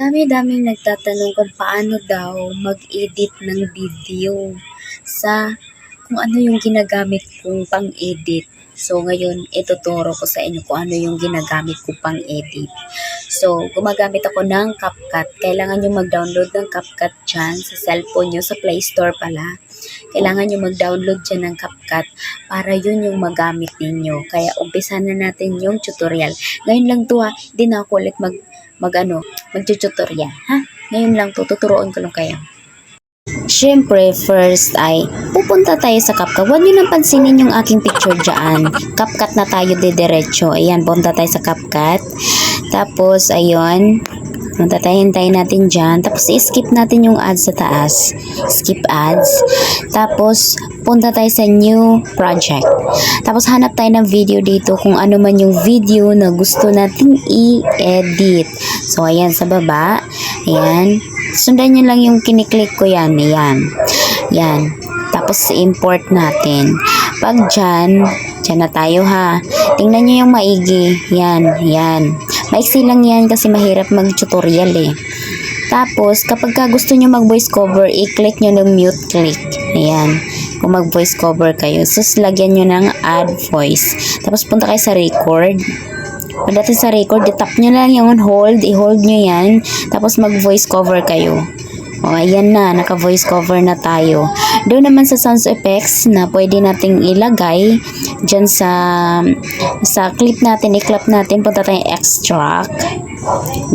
Dami-daming nagtatanong kung paano daw mag-edit ng video sa kung ano yung ginagamit kong pang-edit. So, ngayon, ituturo ko sa inyo kung ano yung ginagamit ko pang-edit. So, gumagamit ako ng CapCut. Kailangan nyo mag-download ng CapCut dyan sa cellphone nyo, sa Play Store pala. Kailangan nyo mag-download dyan ng CapCut para yun yung magamit ninyo. Kaya, umpisa na natin yung tutorial. Ngayon lang to ha, hindi na ako ulit mag-tutorial, ha? Ngayon lang to, tuturuan ko lang kayo. Siyempre, first ay pupunta tayo sa CapCut. Huwag nyo nang pansinin yung aking picture dyan. CapCut na tayo diretso. Ayan, punta tayo sa CapCut. Tapos, ayun. Hintayin natin dyan. Tapos, i-skip natin yung ads sa taas. Skip ads. Tapos, punta tayo sa new project. Tapos, hanap tayo ng video dito kung ano man yung video na gusto nating i-edit. So, ayan, sa baba. Ayan. Sundan nyo lang yung kiniklik ko yan. Ayan. Yan. Tapos, import natin. Pag dyan na tayo ha. Tingnan nyo yung maigi. Yan. Yan. Maiksi lang yan kasi mahirap mag-tutorial eh. Tapos, kapag gusto nyo mag-voice cover, i-click nyo ng mute click. Ayan. Kung mag-voice cover kayo. Sus, lagyan nyo ng add voice. Tapos, punta kayo sa record. Pagdating sa record, i-tap nyo lang yung hold. I-hold nyo yan. Tapos, mag-voice cover kayo. O, ayan na. Naka-voice cover na tayo. Doon naman sa sound effects na pwede nating ilagay dyan sa clip natin, i-clap natin, punta tayong extract.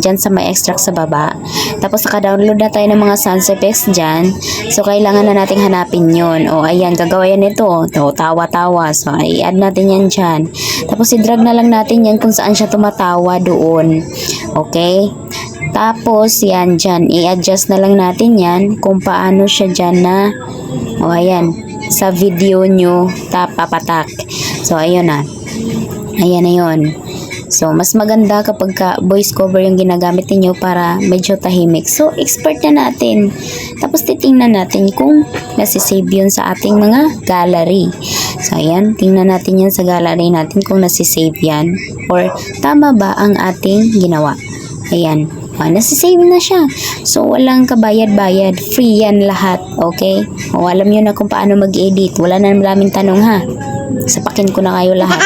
Dyan sa may extract sa baba. Tapos, naka-download na tayo ng mga sound effects dyan. So, kailangan na nating hanapin yun. O, ayan. Gagawa yan ito. O, tawa-tawa. So, i-add natin yan dyan. Tapos, i-drag na lang natin yan kung saan siya tumatawa doon. Okay? Tapos, yan dyan. I-adjust na lang natin yan kung paano siya dyan na, o ayan, sa video nyo, papatak. So, ayun na. Ayan na yun. So, mas maganda kapag voice cover yung ginagamit niyo para medyo tahimik. So, export na natin. Tapos, titingnan natin kung nasisave yun sa ating mga gallery. So, ayan. Tingnan natin yan sa gallery natin kung nasisave yan. Or, tama ba ang ating ginawa. Ayan. Nasisave na siya. So, walang kabayad-bayad. Free yan lahat. Okay? O, alam nyo na kung paano mag-edit. Wala na maraming tanong ha. Sapakin ko na kayo lahat.